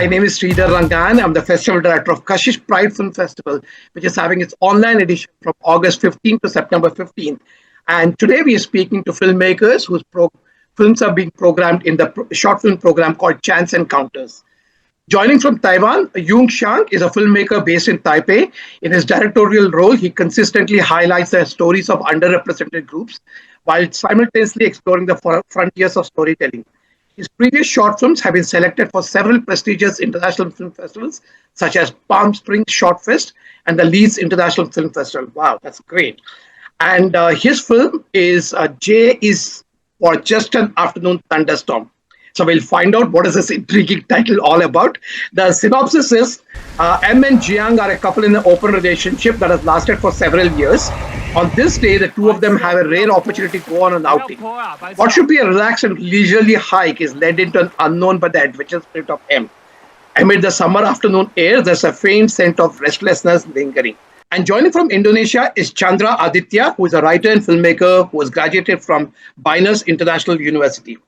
my name is Sridhar Rangan. I'm the festival director of Kashish Pride Film Festival, which is having its online edition from August 15th to September 15th. And today we are speaking to filmmakers whose films are being programmed in the short film program called Chance Encounters. Joining from Taiwan, Hsiang is a filmmaker based in Taipei. In his directorial role, he consistently highlights the stories of underrepresented groups while simultaneously exploring the frontiers of storytelling. His previous short films have been selected for several prestigious international film festivals, such as Palm Springs Short Fest and the Leeds International Film Festival. Wow, that's great. And his film is J is for Just an Afternoon Thunderstorm. So we'll find out what is this intriguing title all about. The synopsis is M and Hsiang are a couple in an open relationship that has lasted for several years. On this day, the two of them have a rare opportunity to go on an outing. What should be a relaxed and leisurely hike is led into an unknown by the adventurous spirit of M. Amid the summer afternoon air, there's a faint scent of restlessness lingering. And joining from Indonesia is Candra Aditya, who is a writer and filmmaker who was graduated from Binus International University.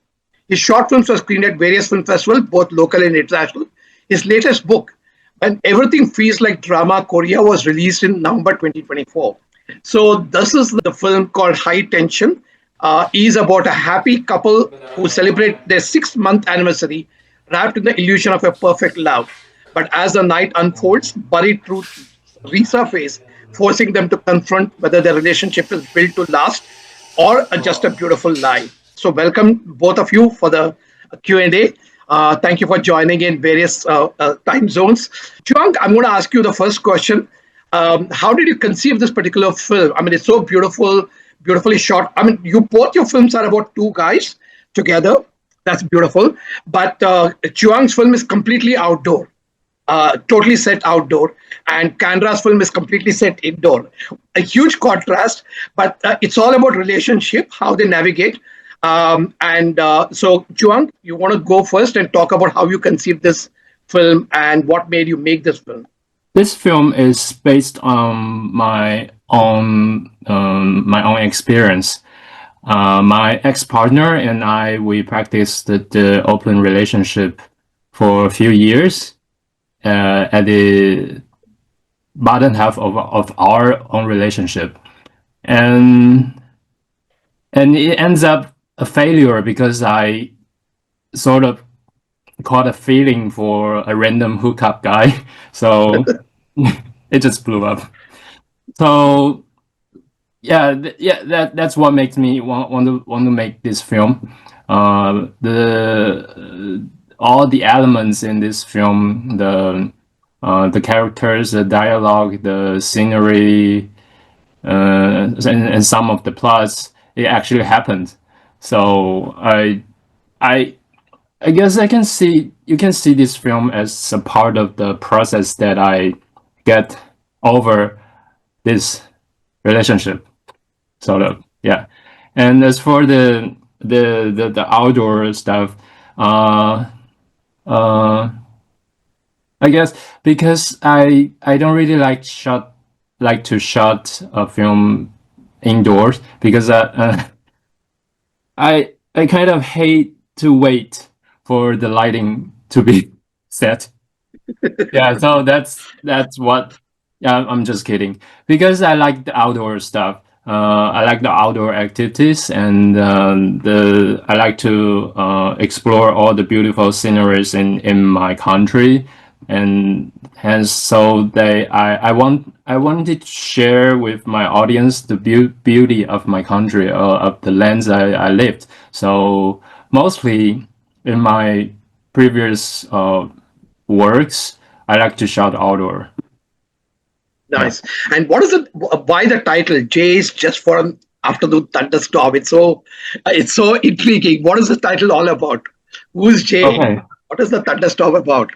His short films were screened at various film festivals, both local and international. His latest book, When Everything Feels Like Drama, Korea, was released in November 2024. So this is the film called High Tension. Is about a happy couple who celebrate their 6th-month anniversary, wrapped in the illusion of a perfect love. But as the night unfolds, buried truths resurface, forcing them to confront whether their relationship is built to last or just a beautiful lie. So welcome both of you for the Q&A. Thank you for joining in various time zones. Chuang, I'm going to ask you the first question. How did you conceive this particular film? I mean, it's so beautiful, beautifully shot. I mean, both your films are about two guys together. That's beautiful. But Chuang's film is completely outdoor, totally set outdoor. And Candra's film is completely set indoor. A huge contrast, but it's all about relationship, how they navigate. So, Chuang, you want to go first and talk about how you conceived this film and what made you make this film? This film is based on my own experience. My ex-partner and I, we practiced the open relationship for a few years at the bottom half of our own relationship, and it ends up a failure because I sort of caught a feeling for a random hookup guy, so it just blew up. So that's what makes me want to make this film. All the elements in this film, the characters, the dialogue, the scenery, and some of the plots, it actually happened. So I guess you can see this film as a part of the process that I get over this relationship, sort of, yeah. And as for the outdoor stuff, I guess because I don't really like to shot a film indoors because I kind of hate to wait for the lighting to be set. Yeah, so that's what. Yeah, I'm just kidding because I like the outdoor stuff. I like the outdoor activities, and I like to explore all the beautiful sceneries in my country, and hence so I wanted to share with my audience the beauty of my country, of the lands I lived. So mostly in my previous works, I like to shoot outdoor. Nice. And what is it? Why the title J is just for an afternoon thunderstorm? It's so intriguing. What is the title all about? Who's J? Okay. What is the thunderstorm about?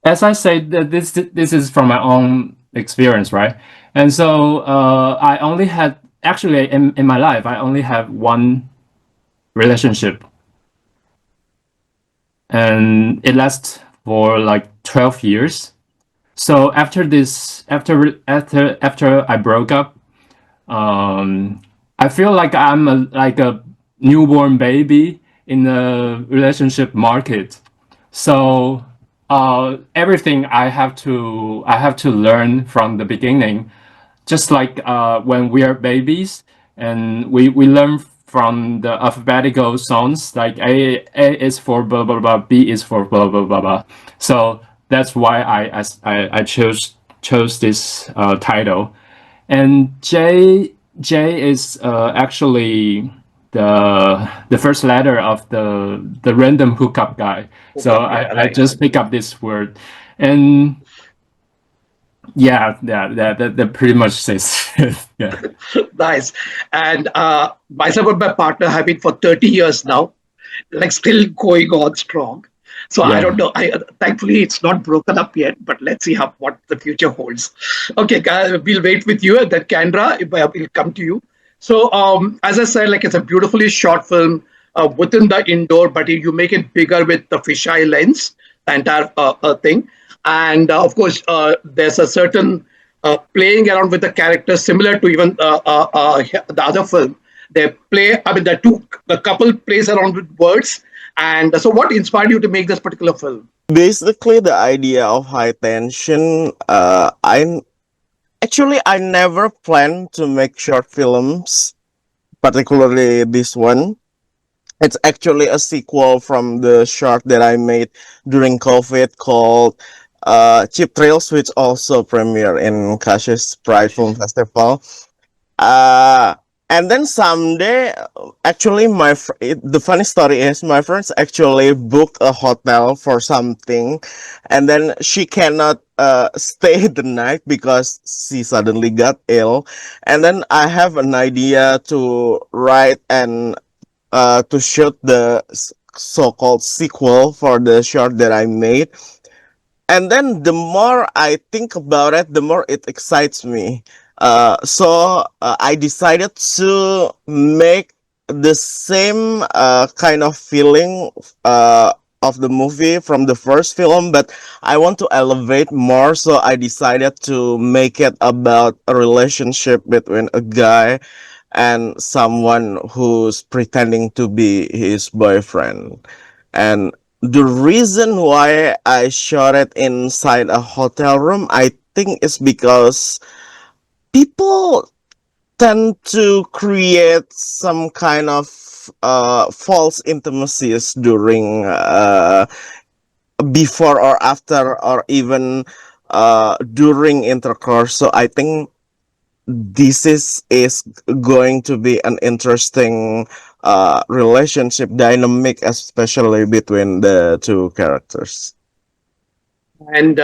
As I said, this is from my own experience, right? And so I only had actually in my life I only have one relationship, and it lasts for like 12 years. So after I broke up, I feel like I'm like a newborn baby in the relationship market. So everything I have to learn from the beginning, just like when we are babies and we learn from the alphabetical sounds, like A is for blah blah blah, B is for blah blah blah blah. So that's why I chose this title. And J is actually the first letter of the random hookup guy. So Hookup, yeah, I right. just pick up this word, and yeah, that pretty much says it. Yeah, Nice. And myself and my partner have been for 30 years now, like still going on strong. So I don't yeah. know. Thankfully it's not broken up yet, but let's see how what the future holds. Okay, we'll wait with you, and then Candra, we'll come to you. So as I said, like it's a beautifully shot film within the indoor, but you make it bigger with the fisheye lens, the entire thing. And of course, there's a certain playing around with the characters, similar to even the other film. They play. I mean, the couple plays around with words. And so, what inspired you to make this particular film? Basically, the idea of high tension. I never planned to make short films, particularly this one. It's actually a sequel from the short that I made during COVID called Cheap Thrills, which also premiere in Kashi's Pride Film Festival. Uh, and then someday, actually, the funny story is my friends actually booked a hotel for something, and then she cannot stay the night because she suddenly got ill. And then I have an idea to write and to shoot the so-called sequel for the short that I made. And then the more I think about it, the more it excites me. So I decided to make the same kind of feeling of the movie from the first film, but I want to elevate more. So I decided to make it about a relationship between a guy and someone who's pretending to be his boyfriend. And the reason why I shot it inside a hotel room, I think, is because people tend to create some kind of false intimacies during before or after or even during intercourse. So I think this is going to be an interesting relationship dynamic, especially between the two characters. And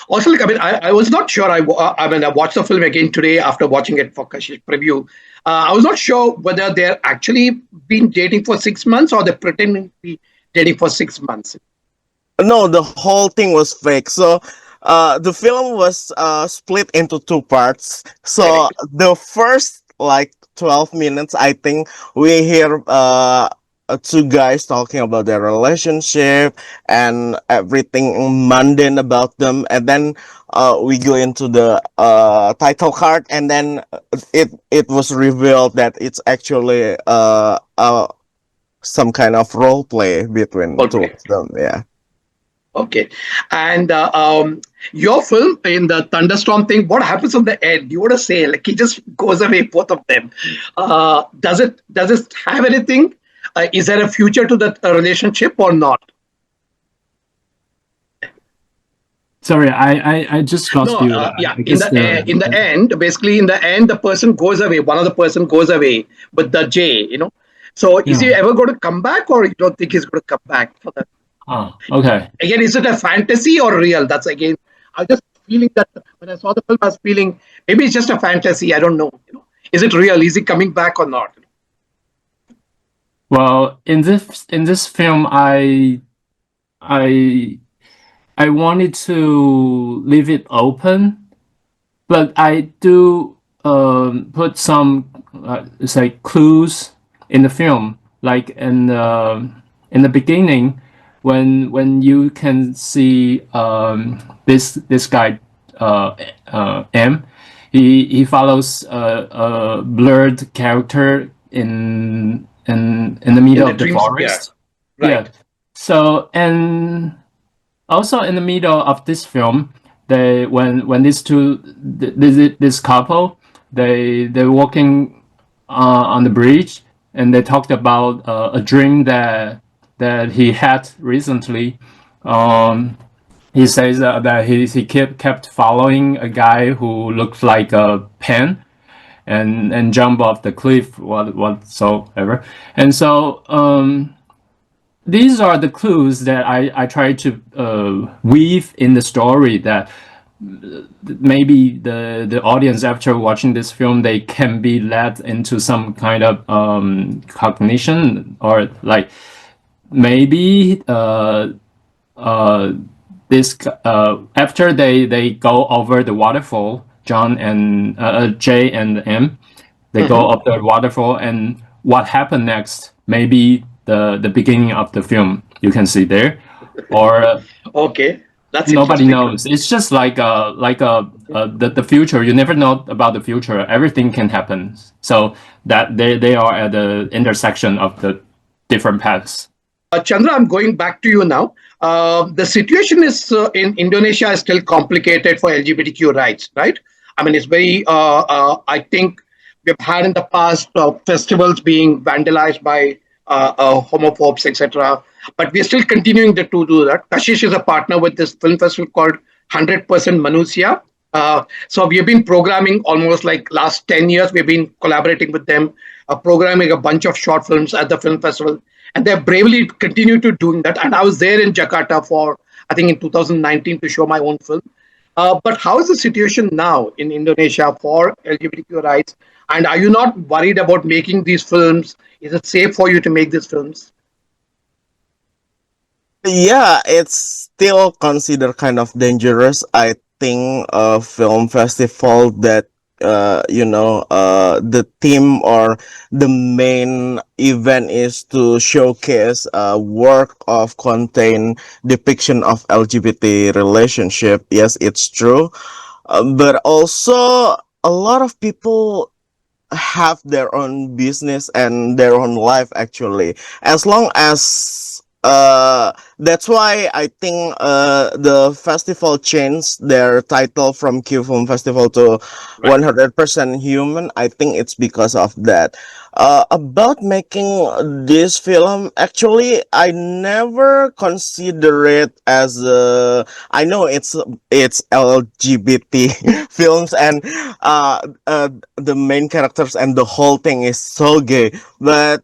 also, like, I mean, I was not sure. I mean, I watched the film again today after watching it for Kashish preview. I was not sure whether they're actually been dating for 6 months or they're pretending to be dating for 6 months. No, the whole thing was fake. So the film was split into two parts. So Correct. the first like 12 minutes, I think we hear two guys talking about their relationship and everything mundane about them, and then we go into the title card, and then it was revealed that it's actually some kind of role play between two Okay. of them. Yeah. Okay. And your film in the Thunderstorm thing, what happens on the end? You want to say, like, he just goes away, both of them. Does it have anything? Is there a future to that relationship or not? Sorry, I just lost No, you. yeah. I In guess the end, basically, in the end, the person goes away. One of the person goes away with the J. So is he yeah. ever going to come back, or you don't think he's going to come back for that? Oh, okay. Again, is it a fantasy or real? That's again. I just feeling that when I saw the film, I was feeling maybe it's just a fantasy. I don't know. Is it real? Is he coming back or not? Well, in this film, I I wanted to leave it open, but I do put some say clues in the film, like in the beginning, when you can see this guy M, he follows a blurred character in the In middle the of the dreams, yeah. forest. Yeah. So, and also in the middle of this film, they when these two this couple they're walking on the bridge, and they talked about a dream that he had recently. Um, he says that he kept following a guy who looked like a pen, and jump off the cliff whatsoever. And so these are the clues that I try to weave in the story, that maybe the audience, after watching this film, they can be led into some kind of cognition, or like maybe this after they go over the waterfall, John and Jay and M, they go up the waterfall, and what happened next? Maybe the beginning of the film you can see there, or Okay, that's nobody interesting. knows. It's just like the future. You never know about the future. Everything can happen. So that they are at the intersection of the different paths. Chandra, I'm going back to you now. The situation is in Indonesia is still complicated for LGBTQ rights, right? I mean, it's very. I think we've had in the past festivals being vandalized by homophobes, etc. But we're still continuing to do that. Kashish is a partner with this film festival called 100% Manusia. So we have been programming almost like last 10 years. We've been collaborating with them, programming a bunch of short films at the film festival, and they've bravely continued to doing that. And I was there in Jakarta for, I think, in 2019 to show my own film. But how is the situation now in Indonesia for LGBTQ rights? And are you not worried about making these films? Is it safe for you to make these films? Yeah, it's still considered kind of dangerous. I think a film festival that the theme or the main event is to showcase work of contain depiction of LGBT relationship. Yes, it's true. But also a lot of people have their own business and their own life actually, as long as that's why I think the festival changed their title from Q Film Festival to Right. 100% Human. I think it's because of that. About making this film, actually I never consider it as a, I know it's LGBT films, and the main characters and the whole thing is so gay, but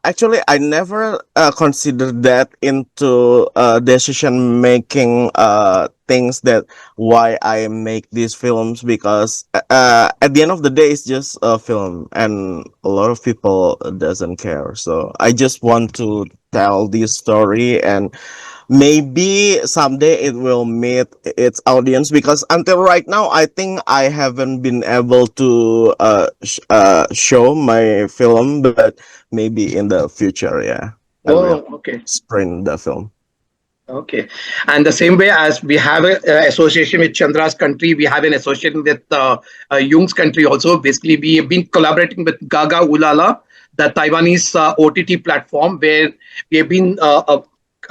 actually I never considered that into decision making things that why I make these films, because at the end of the day it's just a film and a lot of people doesn't care, so I just want to tell this story, and maybe someday it will meet its audience, because until right now I think I haven't been able to show my film, but maybe in the future, yeah, I will Oh, okay. sprint the film. Okay. And the same way as we have an association with Chandra's country, we have an association with Jung's country also. Basically, we have been collaborating with Gaga Ulala, the Taiwanese OTT platform, where we have been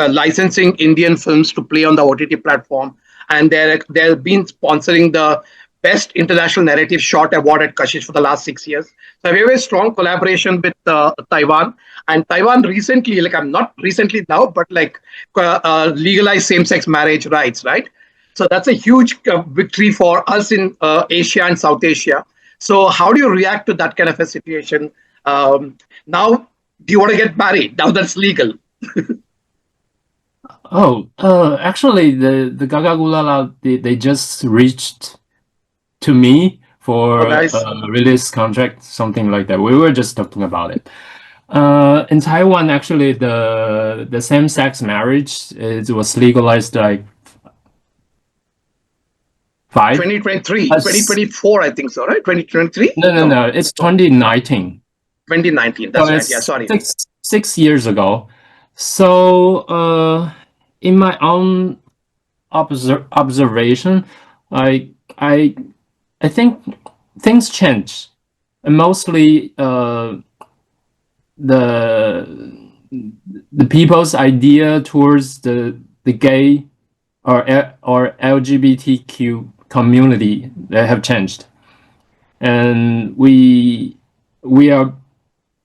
licensing Indian films to play on the OTT platform. And they've been sponsoring the Best International Narrative Short Award at Kashish for the last 6 years. So we have a strong collaboration with Taiwan. And Taiwan recently, like I'm not recently now, but like legalized same-sex marriage rights, right? So that's a huge victory for us in Asia and South Asia. So how do you react to that kind of a situation? Now, do you want to get married? Now that's legal. Oh, actually, the Gaga Gulala, they just reached to me Oh, for nice. a release contract, something like that. We were just talking about it. In Taiwan, actually, the same-sex marriage, it was legalized like five. 2023, Us- 2024, I think so, right? 2023? No, no. It's 2019. 2019. So That's right. Yeah, it's sorry. six years ago. So in my own observation, I I I think things change, and mostly the the people's idea towards the gay or LGBTQ community that have changed, and we are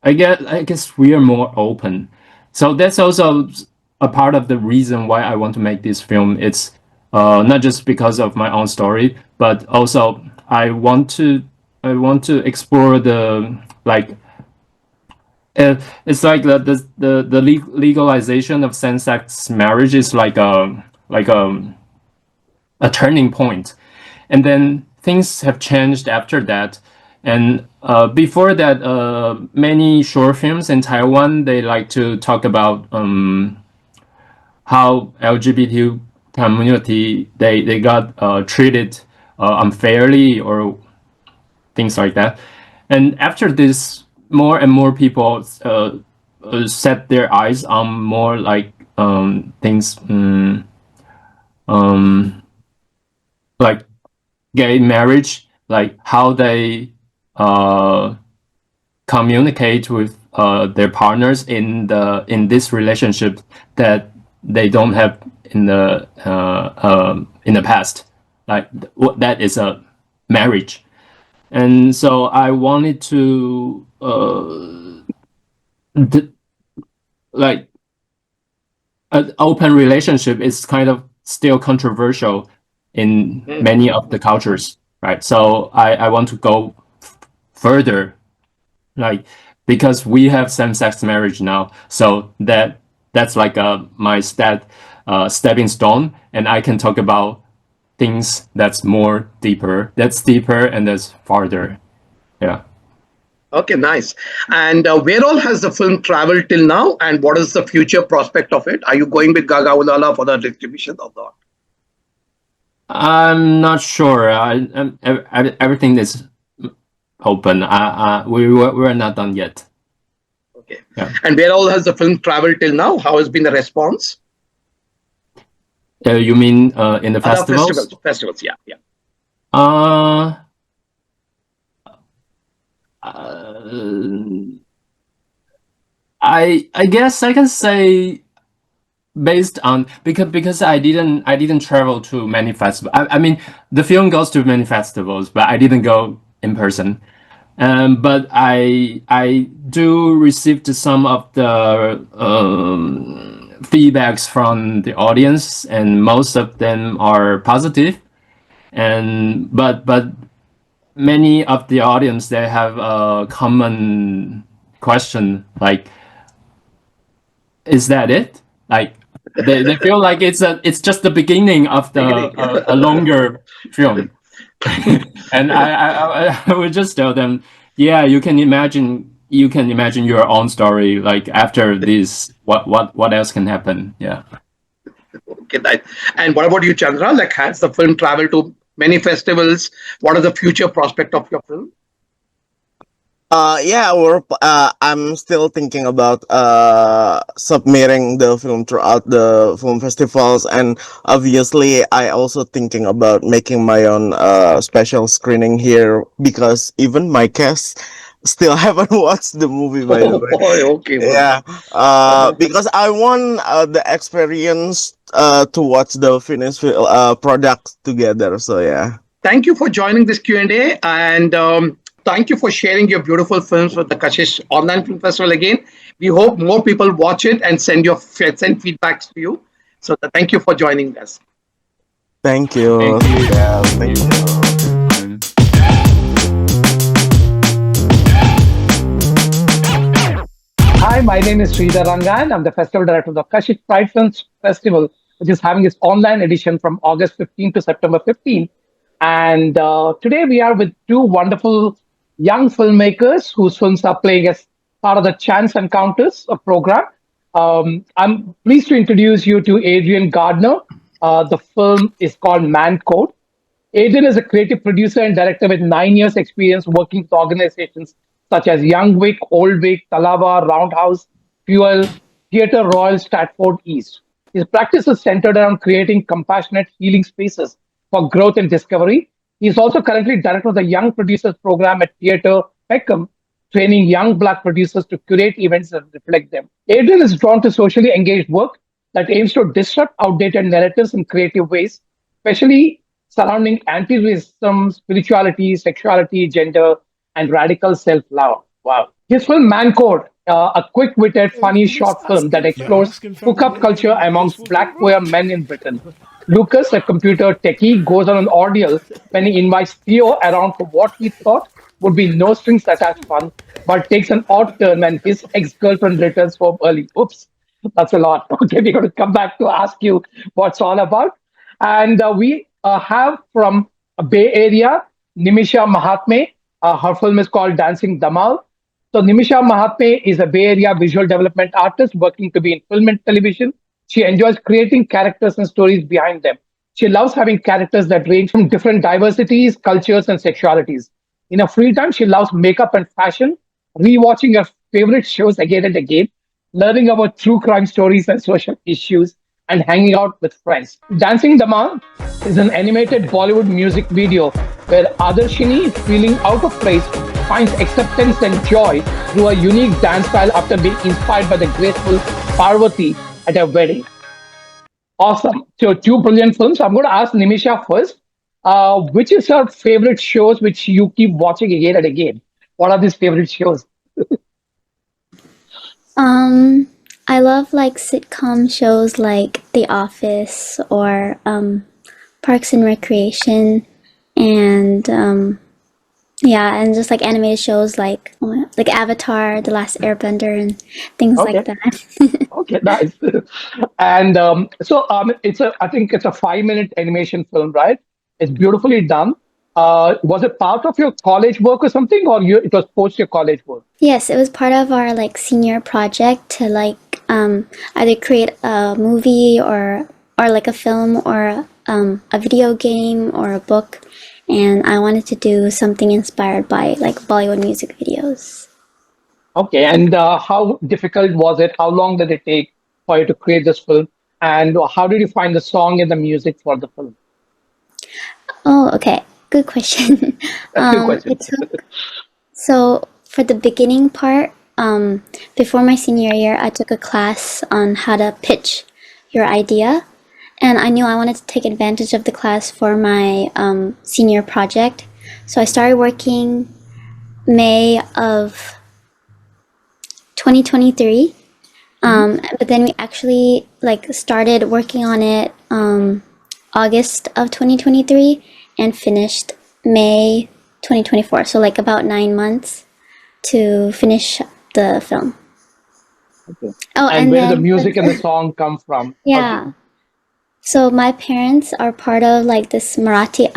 I guess we are more open. So that's also a part of the reason why I want to make this film. It's not just because of my own story, but also I want to explore the like it's like the legalization of same-sex marriage is like a turning point, and then things have changed after that. And before that, many short films in Taiwan they like to talk about how LGBT community they got treated unfairly or things like that. And after this, more and more people set their eyes on more like things like gay marriage, like how they uh, communicate with their partners in this relationship that they don't have in the past. Like what that is a marriage, and so I wanted to like an open relationship is kind of still controversial in many of the cultures, right? So I want to go further, like because we have same-sex marriage now, so that's like my stepping stone, and I can talk about things that's deeper and that's farther. Yeah. Okay, nice. And where all has the film traveled till now, and what is the future prospect of it? Are you going with Gaga Ulala for the distribution or not? I'm not sure. Everything is open. We're not done yet. Okay. Yeah. And where all has the film traveled till now? How has been the response? You mean in the Other festivals? festivals, yeah, yeah. Uh, I guess I can say based on because I didn't travel to many festivals. I mean the film goes to many festivals, but I didn't go in person. But I do receive some of the feedbacks from the audience, and most of them are positive. And but many of the audience they have a common question like, is that it? Like they feel like it's just the beginning of the Beginning. a longer film. And I would just tell them, yeah, you can imagine your own story. Like after this, what else can happen? Yeah. Okay, nice. And what about you, Chandra? Like, has the film traveled to many festivals? What are the future prospect of your film? Yeah, I'm still thinking about submitting the film throughout the film festivals, and obviously, I also thinking about making my own special screening here because even my cast still haven't watched the movie, by the Oh way. boy, okay, well, Yeah, because I want the experience to watch the finished product together. So yeah. thank you for joining this Q&A, and thank you for sharing your beautiful films with the Kashish Online Film Festival again. We hope more people watch it and send feedbacks to you. So thank you for joining us. Thank you. Thank you. Yeah, Thank thank you. you. Hi, my name is Sridhar Rangan. I'm the festival director of the Kashish Pride Films Festival, which is having its online edition from August 15th to September 15th. And today we are with two wonderful young filmmakers whose films are playing as part of the Chance Encounters program. I'm pleased to introduce you to Adrian Gardner. The film is called Man Code. Adrian is a creative producer and director with 9 years' experience working with organizations such as Young Wick, Old Wick, Talava, Roundhouse, Fuel, Theatre Royal, Stratford East. His practice is centered around creating compassionate, healing spaces for growth and discovery. He is also currently director of the Young Producers Program at Theatre Peckham training young Black producers to curate events that reflect them. Adrian is drawn to socially engaged work that aims to disrupt outdated narratives in creative ways, especially surrounding anti racism, spirituality, sexuality, gender, and radical self love. Wow. His film Man Code, a quick witted, funny short film that explores hookup culture amongst Black queer men in Britain. Lucas, a computer techie, goes on an ordeal when he invites Theo around for what he thought would be no strings attached fun, but takes an odd turn when his ex girlfriend returns home early. Oops, that's a lot. Okay, we're going to come back to ask you what's all about. And we have from Bay Area, Nimisha Mahatme. Her film is called Dancing Dhamaal. So Nimisha Mahatme is a Bay Area visual development artist working to be in film and television. She enjoys creating characters and stories behind them. She loves having characters that range from different diversities, cultures, and sexualities. In her free time, she loves makeup and fashion, rewatching her favorite shows again and again, learning about true crime stories and social issues, and hanging out with friends. Dancing Daman is an animated Bollywood music video where Adarshini, feeling out of place, finds acceptance and joy through a unique dance style after being inspired by the graceful Parvati at a wedding. Awesome. So, two brilliant films. I'm going to ask Nimisha first. Which is your favorite shows which you keep watching again and again? What are these favorite shows? I love like sitcom shows like The Office or Parks and Recreation, and yeah, and just like animated shows like Avatar, The Last Airbender, and things Okay. like that. Okay, nice. And it's a. I think it's a 5 minute animation film, right? It's beautifully done. Was it part of your college work or something, or it was post your college work? Yes, it was part of our like senior project to like either create a movie or like a film or a video game or a book, and I wanted to do something inspired by like Bollywood music videos. Okay, and how difficult was it? How long did it take for you to create this film? And how did you find the song and the music for the film? Oh, okay. Good question. Good question. It took So for the beginning part, before my senior year, I took a class on how to pitch your idea, and I knew I wanted to take advantage of the class for my senior project. So I started working May of 2023, but then we actually like started working on it August of 2023 and finished May 2024. So like about 9 months to finish the film. Okay. Oh, And and where did the then music and the song come from? yeah. So my parents are part of like this Marathi.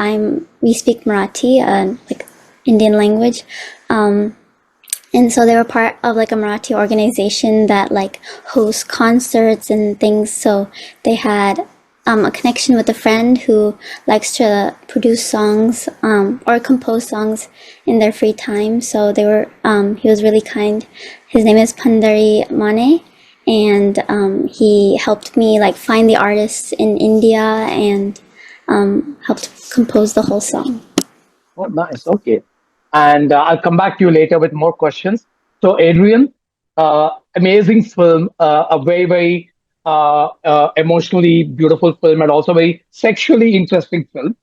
We speak Marathi, like Indian language, and so they were part of like a Marathi organization that like hosts concerts and things. So they had a connection with a friend who likes to produce songs or compose songs in their free time. So he was really kind. His name is Pandari Mane, and he helped me like find the artists in India and helped compose the whole song. Oh, nice. Okay. And I'll come back to you later with more questions. So, Adrian, amazing film, a very, very emotionally beautiful film, and also very sexually interesting film.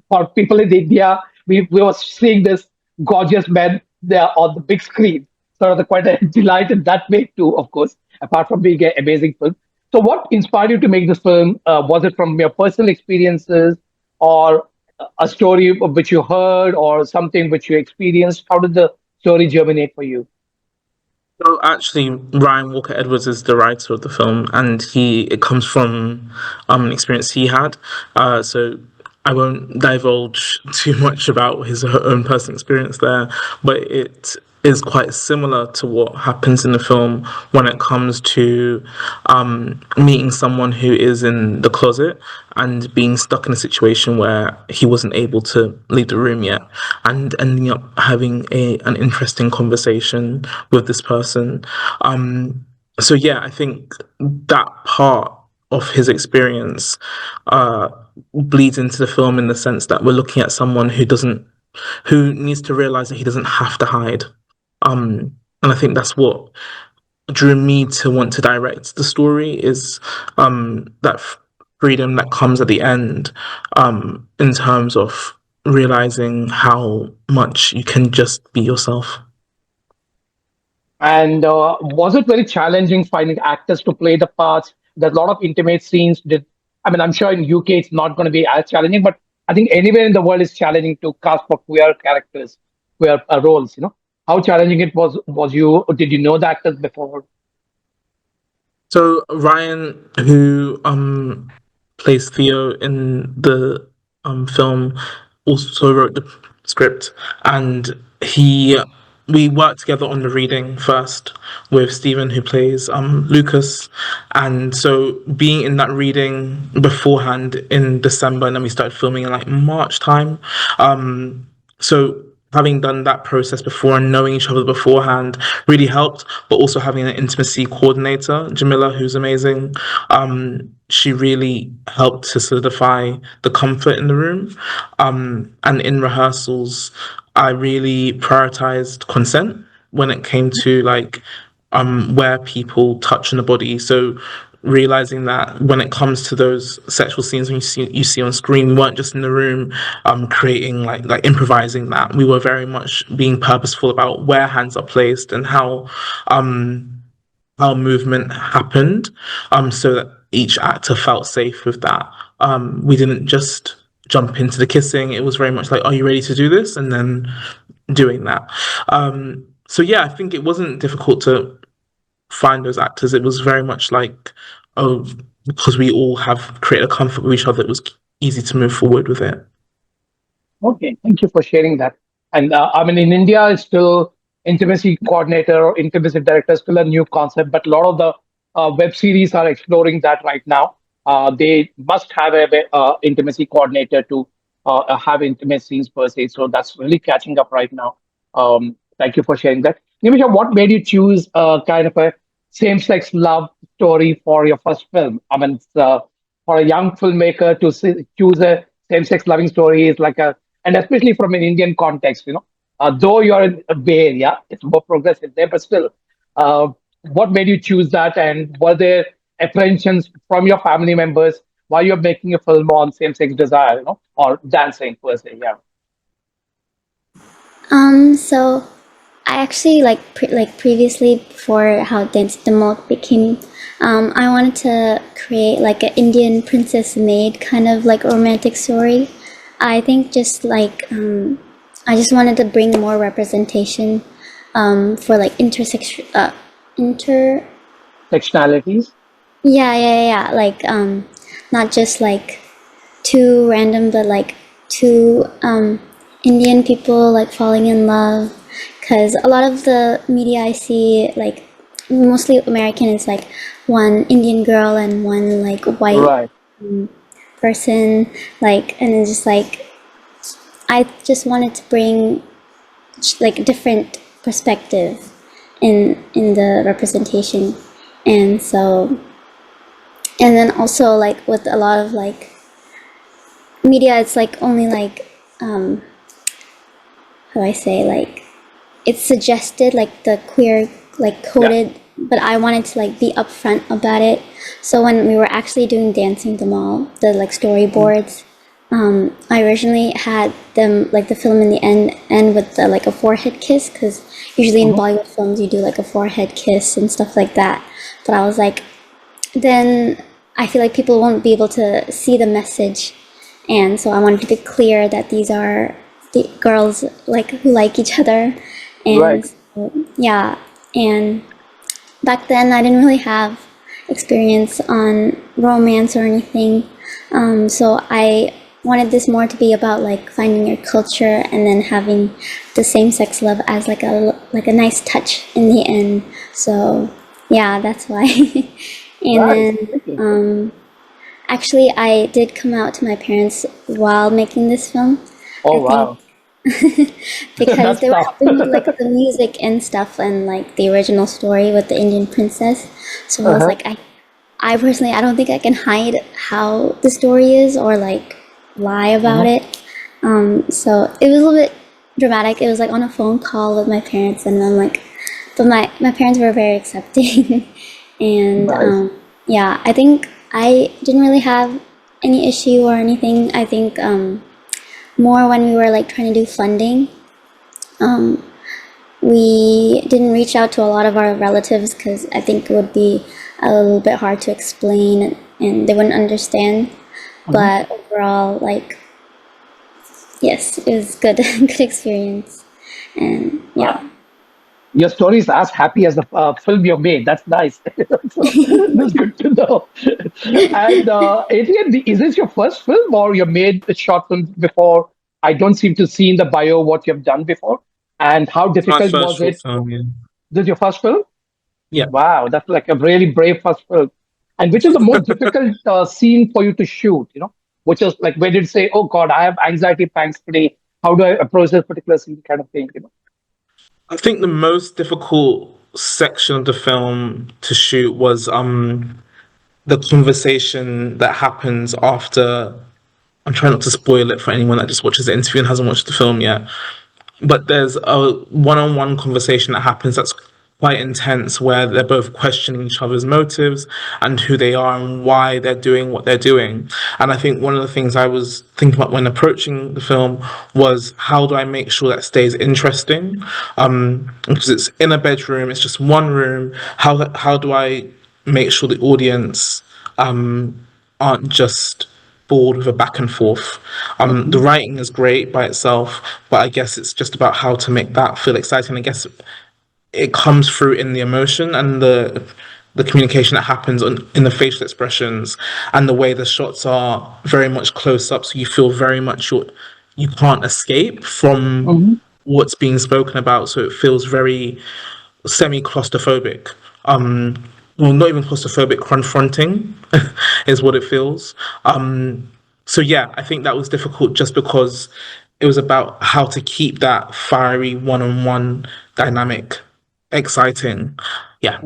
For people in India, we were seeing this gorgeous man there on the big screen. So, quite a delight in that way, too, of course, apart from being an amazing film. So, what inspired you to make this film? Was it from your personal experiences, or a story of which you heard, or something which you experienced? How did the story germinate for you? So actually, Ryan Walker Edwards is the writer of the film, and it comes from an experience he had. So I won't divulge too much about his own personal experience there, but it is quite similar to what happens in the film when it comes to meeting someone who is in the closet and being stuck in a situation where he wasn't able to leave the room yet, and ending up having an interesting conversation with this person. So yeah, I think that part of his experience bleeds into the film in the sense that we're looking at someone who needs to realize that he doesn't have to hide. And I think that's what drew me to want to direct the story is that freedom that comes at the end, in terms of realizing how much you can just be yourself. And was it very challenging finding actors to play the parts? There's a lot of intimate scenes. I mean, I'm sure in UK it's not going to be as challenging, but I think anywhere in the world is challenging to cast for queer characters, queer roles. How challenging it was you? Or did you know the actors before? So Ryan, who plays Theo in the film, also wrote the script, and he we worked together on the reading first with Stephen, who plays Lucas, and so being in that reading beforehand in December, and then we started filming in like March time. So having done that process before and knowing each other beforehand really helped, but also having an intimacy coordinator, Jamila, who's amazing. She really helped to solidify the comfort in the room. And in rehearsals, I really prioritized consent when it came to like where people touch on the body. So realizing that when it comes to those sexual scenes when you see on screen, we weren't just in the room creating like improvising that. We were very much being purposeful about where hands are placed and how movement happened, so that each actor felt safe with that. We didn't just jump into the kissing. It was very much like, are you ready to do this? And then doing that. So yeah, I think it wasn't difficult to find those actors. It was very much like, oh, because we all have created a comfort with each other, it was easy to move forward with it. Okay, thank you for sharing that. And I mean, in India, it's still intimacy coordinator or intimacy director is still a new concept, but a lot of the web series are exploring that right now. They must have a intimacy coordinator to have intimate scenes per se. So that's really catching up right now. Thank you for sharing that. Nimisha, what made you choose kind of a same-sex love story for your first film? I mean, for a young filmmaker to choose a same-sex loving story is like a, and especially from an Indian context, though you're in a Bay Area, it's more progressive there, but still, uh, what made you choose that? And were there apprehensions from your family members while you're making a film on same-sex desire, or dancing per se? Yeah. So I actually like previously before how Dance Dhamaal became, I wanted to create like an Indian princess maid kind of like romantic story. I think just like I just wanted to bring more representation for like inter Sectionalities. yeah like not just like two random but like two Indian people like falling in love, because a lot of the media I see, like mostly American, is like one Indian girl and one like white Right. person, like, and it's just like I just wanted to bring like a different perspective in the representation. And so, and then also like with a lot of like media, it's like only like how do I say, like it's suggested like the queer like coded, but I wanted to like be upfront about it. So when we were actually doing Dancing Dhamaal, the like storyboards, I originally had them like the film in the end with the, like a forehead kiss, because usually in Bollywood films you do like a forehead kiss and stuff like that. But I was like, then I feel like people won't be able to see the message, and so I wanted to be clear that these are the girls like who like each other. And Right. so, yeah, and back then I didn't really have experience on romance or anything, so I wanted this more to be about like finding your culture and then having the same-sex love as like a nice touch in the end. So yeah, that's why. And Right. then actually I did come out to my parents while making this film, Oh, I wow. think, because That's they were tough. helping with like the music and stuff and like the original story with the Indian princess. So I was Uh-huh. like, I personally, I don't think I can hide how the story is or like lie about it. So it was a little bit dramatic. It was like on a phone call with my parents, and I'm like, but my parents were very accepting, and Nice. yeah, I think I didn't really have any issue or anything. I think more when we were like trying to do funding, we didn't reach out to a lot of our relatives because I think it would be a little bit hard to explain and they wouldn't understand. But overall, like, yes, it was good, good experience, and yeah. Your story is as happy as the film you made. That's nice. So, that's good to know. And Adrian, is this your first film or you made a short film before? I don't seem to see in the bio what you've done before. And how It's my difficult first was short it? film. Yeah. This is your first film? Yeah. Wow, that's like a really brave first film. And which is the most difficult scene for you to shoot? Which is like, where did you say, "Oh God, I have anxiety pangs today. How do I approach this particular scene?" Kind of thing. I think the most difficult section of the film to shoot was the conversation that happens after. I'm trying not to spoil it for anyone that just watches the interview and hasn't watched the film yet. But there's a one-on-one conversation that happens that's quite intense where they're both questioning each other's motives and who they are and why they're doing what they're doing. And I think one of the things I was thinking about when approaching the film was how do I make sure that stays interesting? Because it's in a bedroom, it's just one room. How do I make sure the audience aren't just bored with a back and forth. The writing is great by itself, but I guess it's just about how to make that feel exciting. I guess it comes through in the emotion and the communication that happens in the facial expressions and the way the shots are very much close up, so you feel very much you can't escape from Hmm. what's being spoken about. So it feels very semi-claustrophobic. Well, not even claustrophobic, confronting is what it feels. So yeah, I think that was difficult just because it was about how to keep that fiery one-on-one dynamic exciting. Yeah.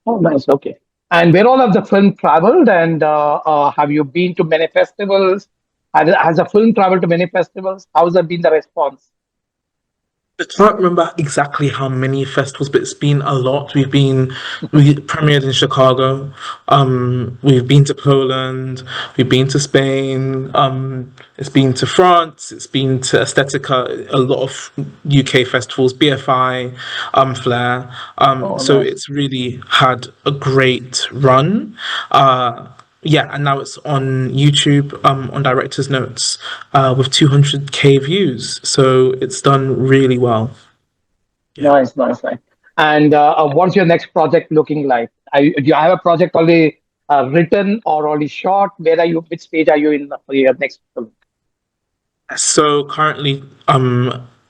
Oh, nice. Okay. And where all have the film traveled? And have you been to many festivals? Has the film traveled to many festivals? How's that been the response? I can't remember exactly how many festivals, but it's been a lot. We premiered in Chicago. We've been to Poland. We've been to Spain. It's been to France. It's been to Aesthetica. A lot of UK festivals, BFI, Flair. Oh, So nice. it's really had a great run. Yeah, and now it's on YouTube, on Director's Notes, with 200K views. So it's done really well. Yeah. Nice, nice, nice. And what's your next project looking like? Do you have a project already written or already shot? Where are you? Which stage are you in for your next film? So currently,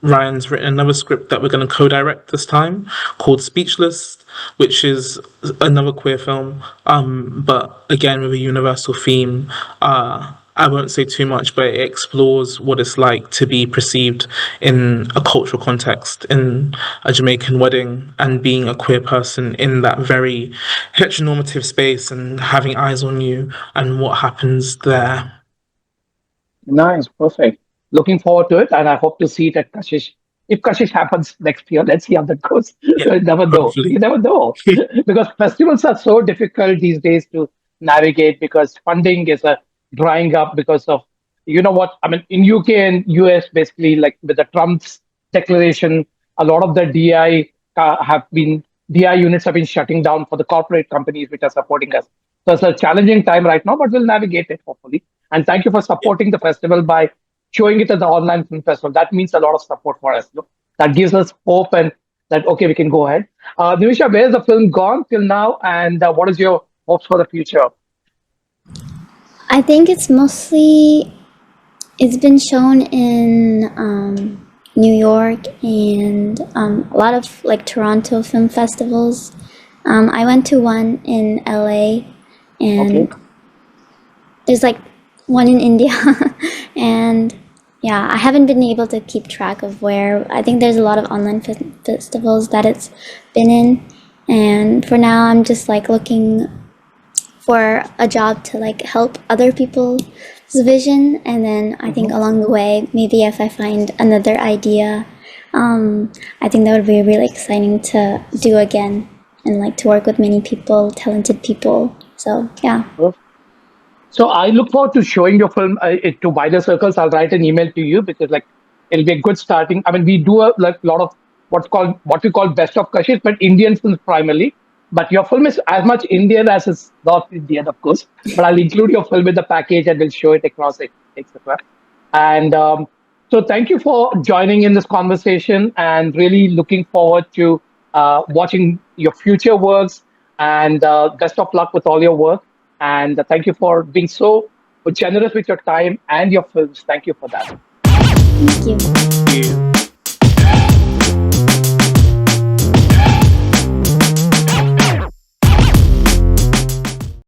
Ryan's written another script that we're going to co-direct this time called Speechless, which is another queer film, but again with a universal theme. I won't say too much, but it explores what it's like to be perceived in a cultural context, in a Jamaican wedding, and being a queer person in that very heteronormative space and having eyes on you and what happens there. Nice, perfect. Looking forward to it, and I hope to see it at Kashish. If Kashish happens next year, let's see how that goes. Yeah, You never know. You hopefully. never know. Because festivals are so difficult these days to navigate because funding is drying up because of, you know what, I mean, in UK and US, basically, like with the Trump's declaration, a lot of the DI units have been shutting down for the corporate companies which are supporting us. So it's a challenging time right now, but we'll navigate it hopefully. And thank you for Yeah. supporting the festival by showing it at the online film festival. That means a lot of support for us. That gives us hope and that, okay, we can go ahead. Nimisha, where's the film gone till now? And what is your hopes for the future? I think it's been shown in New York and a lot of like Toronto film festivals. I went to one in LA, Okay. and there's like one in India, and yeah, I haven't been able to keep track of where. I think there's a lot of online festivals that it's been in, and for now, I'm just like looking for a job to like help other people's vision, and then I think along the way, maybe if I find another idea, I think that would be really exciting to do again, and like to work with many people, talented people. So yeah. So I look forward to showing your film to wider circles. I'll write an email to you because like it'll be a good starting. I mean, we do a like lot of what we call best of Kashish, but Indian films primarily. But your film is as much Indian as it's North Indian, of course. But I'll include your film in the package and we'll show it across it, etc. And so thank you for joining in this conversation and really looking forward to watching your future works and best of luck with all your work. And thank you for being so generous with your time and your films. Thank you for that. Thank you. Thank you.